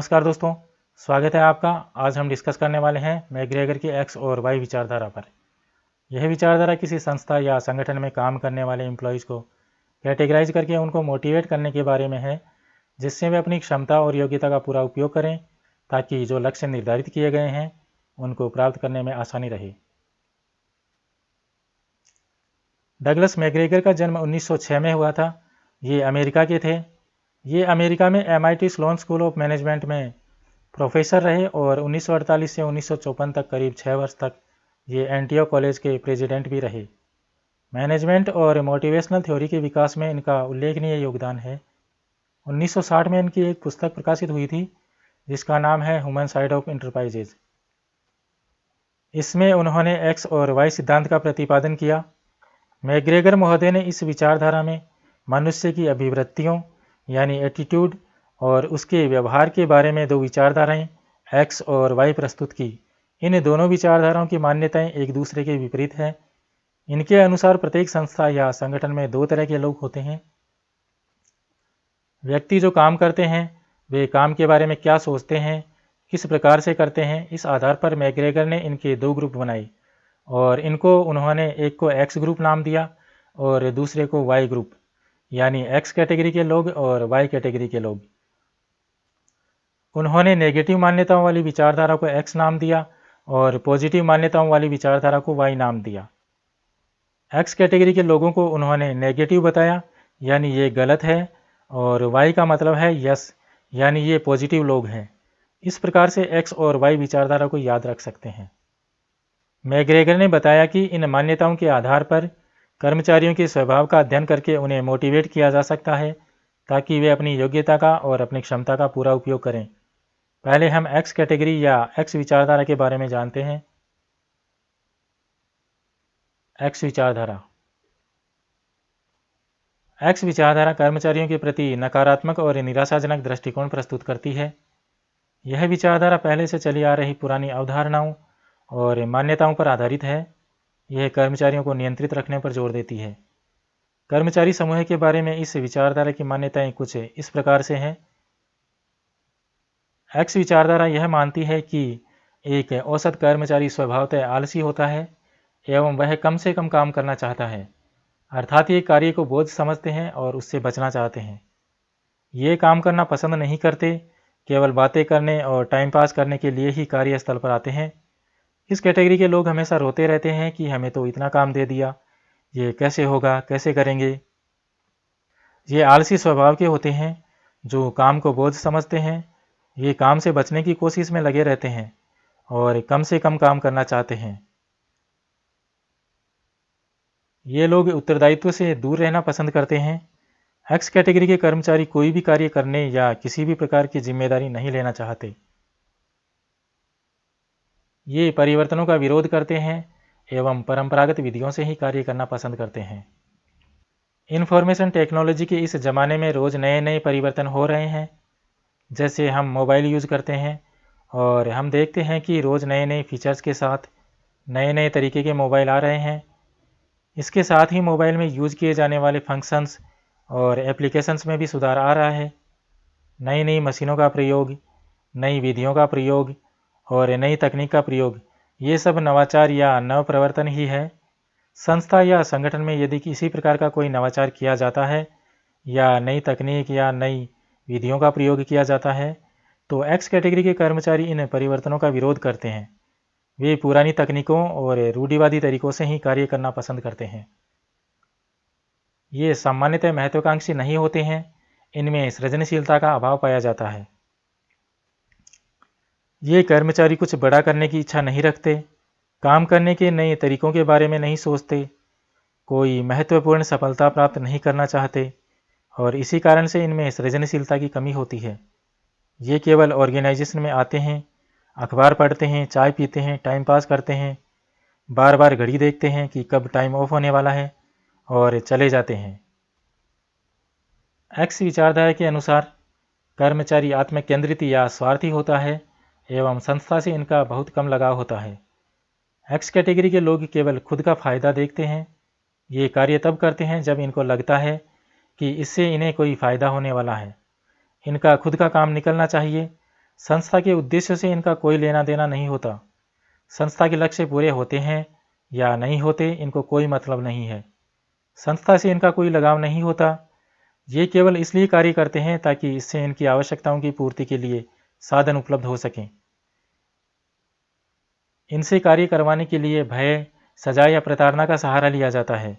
नमस्कार दोस्तों, स्वागत है आपका। आज हम डिस्कस करने वाले हैं मैकग्रेगर की एक्स और वाई विचारधारा पर। यह विचारधारा किसी संस्था या संगठन में काम करने वाले एम्प्लॉयज़ को कैटेगराइज करके उनको मोटिवेट करने के बारे में है, जिससे वे अपनी क्षमता और योग्यता का पूरा उपयोग करें ताकि जो लक्ष्य निर्धारित किए गए हैं उनको प्राप्त करने में आसानी रहे। डगलस मैकग्रेगर का जन्म 1906 में हुआ था। ये अमेरिका के थे। ये अमेरिका में MIT Sloan school of management में प्रोफेसर रहे और 1948 से 1954 तक करीब 6 वर्ष तक ये एंटियोक कॉलेज के प्रेसिडेंट भी रहे। मैनेजमेंट और मोटिवेशनल थ्योरी के विकास में इनका उल्लेखनीय योगदान है। 1960 में इनकी एक पुस्तक प्रकाशित हुई थी जिसका नाम है ह्यूमन साइड ऑफ एंटरप्राइजेज। इसमें उन्होंने एक्स और वाई सिद्धांत का प्रतिपादन किया। मैकग्रेगर महोदय ने इस विचारधारा में मनुष्य की अभिवृत्तियों यानी एटीट्यूड और उसके व्यवहार के बारे में दो विचारधाराएं एक्स और वाई प्रस्तुत की। इन दोनों विचारधाराओं की मान्यताएं एक दूसरे के विपरीत हैं। इनके अनुसार प्रत्येक संस्था या संगठन में दो तरह के लोग होते हैं। व्यक्ति जो काम करते हैं वे काम के बारे में क्या सोचते हैं, किस प्रकार से करते हैं, इस आधार पर मैकग्रेगर ने इनके दो ग्रुप बनाए और इनको उन्होंने एक को एक्स ग्रुप नाम दिया और दूसरे को वाई ग्रुप, यानी एक्स कैटेगरी के लोग और वाई कैटेगरी के लोग। उन्होंने नेगेटिव मान्यताओं वाली विचारधारा को एक्स नाम दिया और पॉजिटिव मान्यताओं वाली विचारधारा को वाई नाम दिया। एक्स कैटेगरी के लोगों को उन्होंने नेगेटिव बताया, यानी ये गलत है, और वाई का मतलब है यस, यानी ये पॉजिटिव लोग हैं। इस प्रकार से एक्स और वाई विचारधारा को याद रख सकते हैं। मैकग्रेगर ने बताया कि इन मान्यताओं के आधार पर कर्मचारियों के स्वभाव का अध्ययन करके उन्हें मोटिवेट किया जा सकता है ताकि वे अपनी योग्यता का और अपनी क्षमता का पूरा उपयोग करें। पहले हम एक्स कैटेगरी या एक्स विचारधारा के बारे में जानते हैं। एक्स विचारधारा कर्मचारियों के प्रति नकारात्मक और निराशाजनक दृष्टिकोण प्रस्तुत करती है। यह विचारधारा पहले से चली आ रही पुरानी अवधारणाओं और मान्यताओं पर आधारित है। यह कर्मचारियों को नियंत्रित रखने पर जोर देती है। कर्मचारी समूह के बारे में इस विचारधारा की मान्यताएं कुछ इस प्रकार से हैं। एक्स विचारधारा यह मानती है कि एक औसत कर्मचारी स्वभावतः आलसी होता है एवं वह कम से कम काम करना चाहता है, अर्थात ये कार्य को बोझ समझते हैं और उससे बचना चाहते हैं। ये काम करना पसंद नहीं करते, केवल बातें करने और टाइम पास करने के लिए ही कार्यस्थल पर आते हैं। इस कैटेगरी के लोग हमेशा रोते रहते हैं कि हमें तो इतना काम दे दिया, ये कैसे होगा, कैसे करेंगे। ये आलसी स्वभाव के होते हैं जो काम को बोझ समझते हैं। ये काम से बचने की कोशिश में लगे रहते हैं और कम से कम काम करना चाहते हैं। ये लोग उत्तरदायित्व से दूर रहना पसंद करते हैं। एक्स कैटेगरी के कर्मचारी कोई भी कार्य करने या किसी भी प्रकार की जिम्मेदारी नहीं लेना चाहते। ये परिवर्तनों का विरोध करते हैं एवं परंपरागत विधियों से ही कार्य करना पसंद करते हैं। इंफॉर्मेशन टेक्नोलॉजी के इस ज़माने में रोज़ नए नए परिवर्तन हो रहे हैं। जैसे हम मोबाइल यूज़ करते हैं और हम देखते हैं कि रोज़ नए नए फीचर्स के साथ नए नए तरीके के मोबाइल आ रहे हैं। इसके साथ ही मोबाइल में यूज़ किए जाने वाले फंक्शंस और एप्लीकेशंस में भी सुधार आ रहा है। नई नई मशीनों का प्रयोग, नई विधियों का प्रयोग और नई तकनीक का प्रयोग, ये सब नवाचार या नव प्रवर्तन ही है। संस्था या संगठन में यदि किसी प्रकार का कोई नवाचार किया जाता है या नई तकनीक या नई विधियों का प्रयोग किया जाता है तो एक्स कैटेगरी के कर्मचारी इन परिवर्तनों का विरोध करते हैं। वे पुरानी तकनीकों और रूढ़िवादी तरीकों से ही कार्य करना पसंद करते हैं। ये सामान्यतः महत्वाकांक्षी नहीं होते हैं। इनमें सृजनशीलता का अभाव पाया जाता है। ये कर्मचारी कुछ बड़ा करने की इच्छा नहीं रखते, काम करने के नए तरीकों के बारे में नहीं सोचते, कोई महत्वपूर्ण सफलता प्राप्त नहीं करना चाहते और इसी कारण से इनमें सृजनशीलता की कमी होती है। ये केवल ऑर्गेनाइजेशन में आते हैं, अखबार पढ़ते हैं, चाय पीते हैं, टाइम पास करते हैं, बार बार घड़ी देखते हैं कि कब टाइम ऑफ होने वाला है और चले जाते हैं। एक्स विचारधारा के अनुसार कर्मचारी आत्मकेंद्रित या स्वार्थी होता है एवं संस्था से इनका बहुत कम लगाव होता है। एक्स कैटेगरी के लोग केवल खुद का फायदा देखते हैं। ये कार्य तब करते हैं जब इनको लगता है कि इससे इन्हें कोई फ़ायदा होने वाला है। इनका खुद का काम निकलना चाहिए संस्था के उद्देश्य से इनका कोई लेना देना नहीं होता। संस्था के लक्ष्य पूरे होते हैं या नहीं होते, इनको कोई मतलब नहीं है। संस्था से इनका कोई लगाव नहीं होता। ये केवल इसलिए कार्य करते हैं ताकि इससे इनकी आवश्यकताओं की पूर्ति के लिए साधन उपलब्ध हो सकें। इनसे कार्य करवाने के लिए भय, सजा या प्रताड़ना का सहारा लिया जाता है।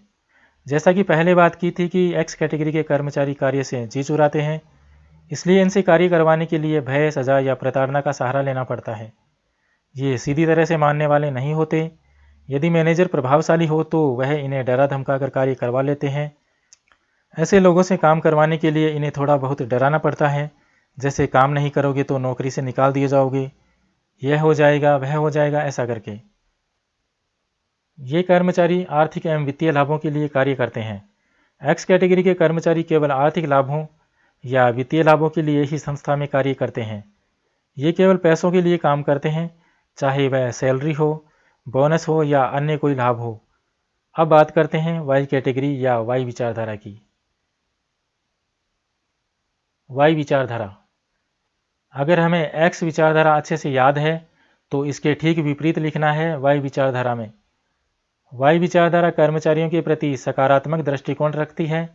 जैसा कि पहले बात की थी कि एक्स कैटेगरी के कर्मचारी कार्य से जी चुराते हैं, इसलिए इनसे कार्य करवाने के लिए भय, सजा या प्रताड़ना का सहारा लेना पड़ता है। ये सीधी तरह से मानने वाले नहीं होते। यदि मैनेजर प्रभावशाली हो तो वह इन्हें डरा धमकाकर कार्य करवा लेते हैं। ऐसे लोगों से काम करवाने के लिए इन्हें थोड़ा बहुत डराना पड़ता है, जैसे काम नहीं करोगे तो नौकरी से निकाल दिए जाओगे, यह हो जाएगा, वह हो जाएगा, ऐसा करके। ये कर्मचारी आर्थिक एवं वित्तीय लाभों के लिए कार्य करते हैं। एक्स कैटेगरी के कर्मचारी केवल आर्थिक लाभों या वित्तीय लाभों के लिए ही संस्था में कार्य करते हैं। ये केवल पैसों के लिए काम करते हैं, चाहे वह सैलरी हो, बोनस हो या अन्य कोई लाभ हो। अब बात करते हैं वाई कैटेगरी या वाई विचारधारा की। वाई विचारधारा, अगर हमें एक्स विचारधारा अच्छे से याद है तो इसके ठीक विपरीत लिखना है वाई विचारधारा में। वाई विचारधारा कर्मचारियों के प्रति सकारात्मक दृष्टिकोण रखती है।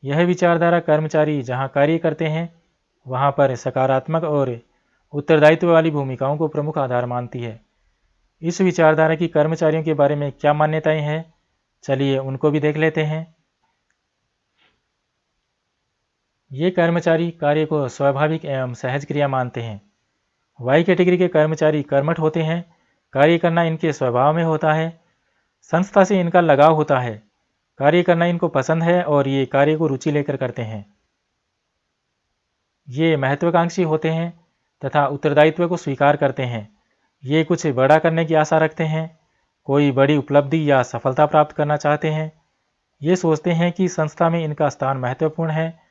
यह विचारधारा कर्मचारी जहां कार्य करते हैं वहां पर सकारात्मक और उत्तरदायित्व वाली भूमिकाओं को प्रमुख आधार मानती है। इस विचारधारा की कर्मचारियों के बारे में क्या मान्यताएं हैं, चलिए उनको भी देख लेते हैं। ये कर्मचारी कार्य को स्वाभाविक एवं सहज क्रिया मानते हैं। वाई कैटेगरी के कर्मचारी कर्मठ होते हैं, कार्य करना इनके स्वभाव में होता है। संस्था से इनका लगाव होता है, कार्य करना इनको पसंद है और ये कार्य को रुचि लेकर करते हैं। ये महत्वाकांक्षी होते हैं तथा उत्तरदायित्व को स्वीकार करते हैं। ये कुछ बड़ा करने की आशा रखते हैं, कोई बड़ी उपलब्धि या सफलता प्राप्त करना चाहते हैं। ये सोचते हैं कि संस्था में इनका स्थान महत्वपूर्ण है,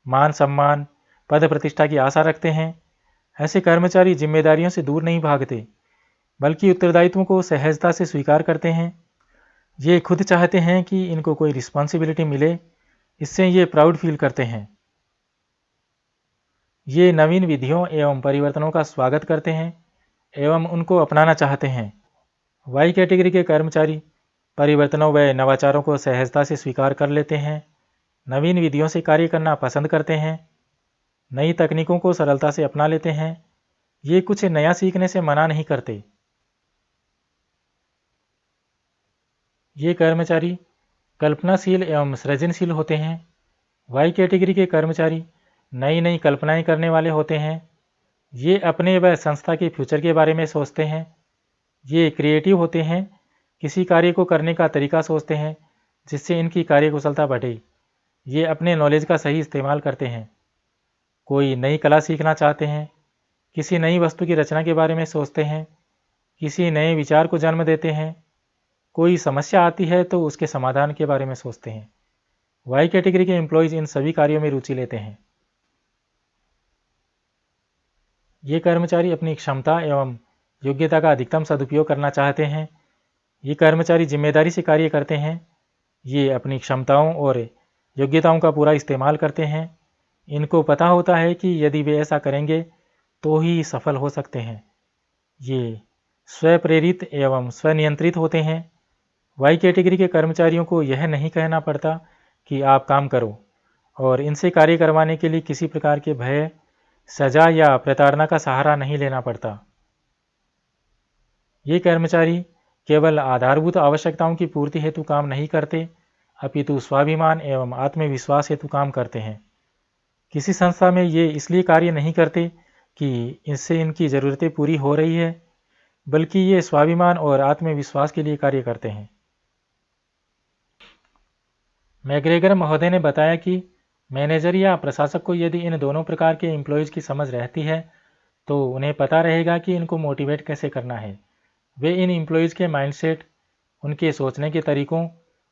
मान सम्मान, पद प्रतिष्ठा की आशा रखते हैं। ऐसे कर्मचारी जिम्मेदारियों से दूर नहीं भागते, बल्कि उत्तरदायित्वों को सहजता से स्वीकार करते हैं। ये खुद चाहते हैं कि इनको कोई रिस्पॉन्सिबिलिटी मिले, इससे ये प्राउड फील करते हैं। ये नवीन विधियों एवं परिवर्तनों का स्वागत करते हैं एवं उनको अपनाना चाहते हैं। वाई कैटेगरी के कर्मचारी परिवर्तनों व नवाचारों को सहजता से स्वीकार कर लेते हैं, नवीन विधियों से कार्य करना पसंद करते हैं, नई तकनीकों को सरलता से अपना लेते हैं। ये कुछ नया सीखने से मना नहीं करते। ये कर्मचारी कल्पनाशील एवं सृजनशील होते हैं। वाई कैटेगरी के कर्मचारी नई नई कल्पनाएं करने वाले होते हैं। ये अपने व संस्था के फ्यूचर के बारे में सोचते हैं। ये क्रिएटिव होते हैं, किसी कार्य को करने का तरीका सोचते हैं जिससे इनकी कार्यकुशलता बढ़े। ये अपने नॉलेज का सही इस्तेमाल करते हैं। कोई नई कला सीखना चाहते हैं, किसी नई वस्तु की रचना के बारे में सोचते हैं, किसी नए विचार को जन्म देते हैं, कोई समस्या आती है तो उसके समाधान के बारे में सोचते हैं। वाई कैटेगरी के एम्प्लॉयज़ इन सभी कार्यों में रुचि लेते हैं। ये कर्मचारी अपनी क्षमता एवं योग्यता का अधिकतम सदुपयोग करना चाहते हैं। ये कर्मचारी जिम्मेदारी से कार्य करते हैं। ये अपनी क्षमताओं और योग्यताओं का पूरा इस्तेमाल करते हैं। इनको पता होता है कि यदि वे ऐसा करेंगे तो ही सफल हो सकते हैं। ये स्वप्रेरित एवं स्वनियंत्रित होते हैं। वाई कैटेगरी के कर्मचारियों को यह नहीं कहना पड़ता कि आप काम करो, और इनसे कार्य करवाने के लिए किसी प्रकार के भय, सजा या प्रताड़ना का सहारा नहीं लेना पड़ता। ये कर्मचारी केवल आधारभूत आवश्यकताओं की पूर्ति हेतु काम नहीं करते, अपितु स्वाभिमान एवं आत्मविश्वास हेतु काम करते हैं। किसी संस्था में ये इसलिए कार्य नहीं करते कि इससे इनकी ज़रूरतें पूरी हो रही है, बल्कि ये स्वाभिमान और आत्मविश्वास के लिए कार्य करते हैं। मैग्रेगर महोदय ने बताया कि मैनेजर या प्रशासक को यदि इन दोनों प्रकार के एम्प्लॉयज़ की समझ रहती है तो उन्हें पता रहेगा कि इनको मोटिवेट कैसे करना है। वे इन एम्प्लॉयज़ के माइंडसेट, उनके सोचने के तरीकों,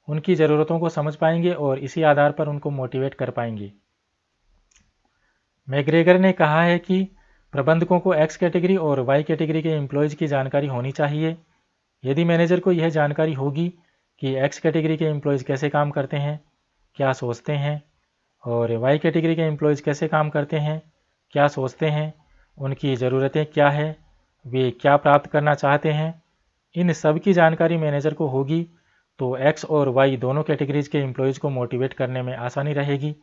उनकी ज़रूरतों को समझ पाएंगे और इसी आधार पर उनको मोटिवेट कर पाएंगे। मैग्रेगर ने कहा है कि प्रबंधकों को एक्स कैटेगरी और वाई कैटेगरी के एम्प्लॉयज़ की जानकारी होनी चाहिए। यदि मैनेजर को यह जानकारी होगी कि एक्स कैटेगरी के एम्प्लॉयज़ कैसे काम करते हैं, क्या सोचते हैं, और वाई कैटेगरी के एम्प्लॉयज़ कैसे काम करते हैं, क्या सोचते हैं, उनकी ज़रूरतें क्या है, वे क्या प्राप्त करना चाहते हैं, इन सब की जानकारी मैनेजर को होगी तो एक्स और वाई दोनों कैटेगरीज के एम्प्लॉयज़ को मोटिवेट करने में आसानी रहेगी।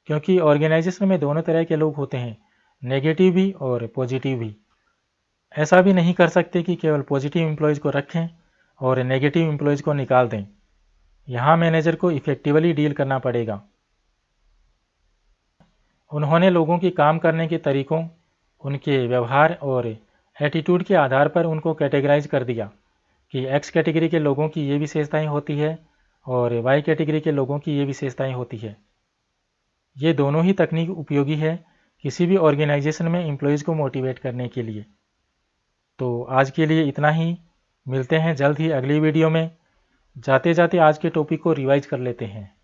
क्योंकि ऑर्गेनाइजेशन में दोनों तरह के लोग होते हैं, नेगेटिव भी और पॉजिटिव भी। ऐसा भी नहीं कर सकते कि केवल पॉजिटिव एम्प्लॉयज़ को रखें और नेगेटिव एम्प्लॉयज़ को निकाल दें। यहाँ मैनेजर को इफ़ेक्टिवली डील करना पड़ेगा। उन्होंने लोगों की काम करने के तरीकों, उनके व्यवहार और एटीट्यूड के आधार पर उनको कैटेगराइज कर दिया कि एक्स कैटेगरी के लोगों की ये विशेषताएं होती है और वाई कैटेगरी के लोगों की ये विशेषताएं होती है। ये दोनों ही तकनीक उपयोगी है किसी भी ऑर्गेनाइजेशन में एम्प्लॉयज़ को मोटिवेट करने के लिए। तो आज के लिए इतना ही, मिलते हैं जल्द ही अगली वीडियो में। जाते जाते आज के टॉपिक को रिवाइज कर लेते हैं।